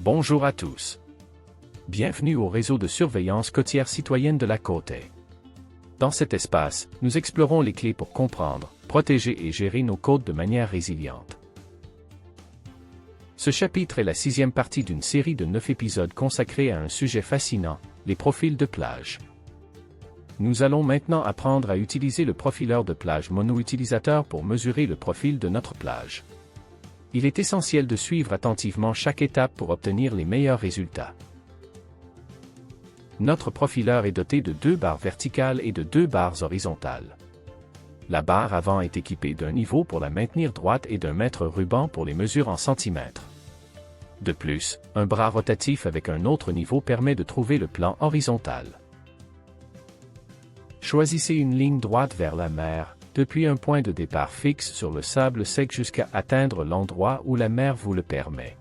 Bonjour à tous. Bienvenue au réseau de surveillance côtière citoyenne de la Côte. Dans cet espace, nous explorons les clés pour comprendre, protéger et gérer nos côtes de manière résiliente. Ce chapitre est la 6e partie d'une série de 9 épisodes consacrés à un sujet fascinant, les profils de plage. Nous allons maintenant apprendre à utiliser le profileur de plage mono-utilisateur pour mesurer le profil de notre plage. Il est essentiel de suivre attentivement chaque étape pour obtenir les meilleurs résultats. Notre profileur est doté de 2 barres verticales et de 2 barres horizontales. La barre avant est équipée d'un niveau pour la maintenir droite et d'un mètre ruban pour les mesures en centimètres. De plus, un bras rotatif avec un autre niveau permet de trouver le plan horizontal. Choisissez une ligne droite vers la mer, depuis un point de départ fixe sur le sable sec jusqu'à atteindre l'endroit où la mer vous le permet.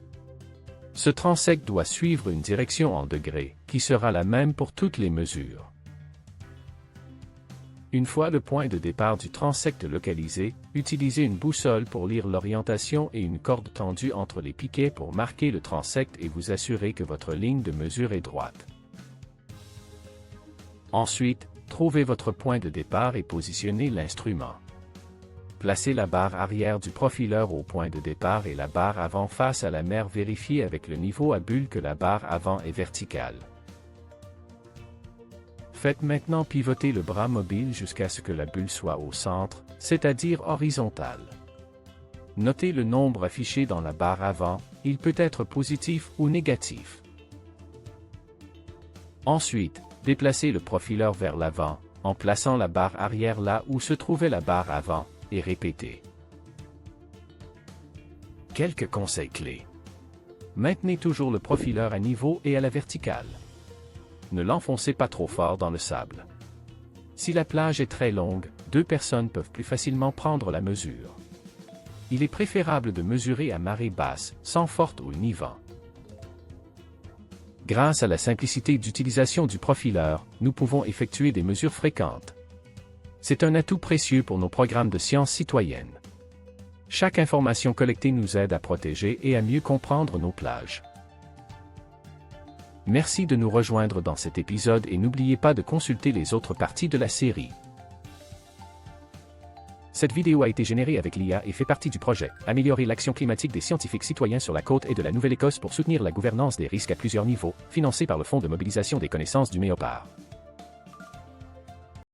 Ce transect doit suivre une direction en degrés, qui sera la même pour toutes les mesures. Une fois le point de départ du transect localisé, utilisez une boussole pour lire l'orientation et une corde tendue entre les piquets pour marquer le transect et vous assurer que votre ligne de mesure est droite. Ensuite, trouvez votre point de départ et positionnez l'instrument. Placez la barre arrière du profileur au point de départ et la barre avant face à la mer. Vérifiez avec le niveau à bulle que la barre avant est verticale. Faites maintenant pivoter le bras mobile jusqu'à ce que la bulle soit au centre, c'est-à-dire horizontale. Notez le nombre affiché dans la barre avant, il peut être positif ou négatif. Ensuite, déplacez le profileur vers l'avant, en plaçant la barre arrière là où se trouvait la barre avant, et répétez. Quelques conseils clés. Maintenez toujours le profileur à niveau et à la verticale. Ne l'enfoncez pas trop fort dans le sable. Si la plage est très longue, 2 personnes peuvent plus facilement prendre la mesure. Il est préférable de mesurer à marée basse, sans forte ou ni vent. Grâce à la simplicité d'utilisation du profileur, nous pouvons effectuer des mesures fréquentes. C'est un atout précieux pour nos programmes de sciences citoyennes. Chaque information collectée nous aide à protéger et à mieux comprendre nos plages. Merci de nous rejoindre dans cet épisode et n'oubliez pas de consulter les autres parties de la série. Cette vidéo a été générée avec l'IA et fait partie du projet « Améliorer l'action climatique des scientifiques citoyens sur la côte et de la Nouvelle-Écosse pour soutenir la gouvernance des risques à plusieurs niveaux », financé par le Fonds de mobilisation des connaissances du MEOPAR.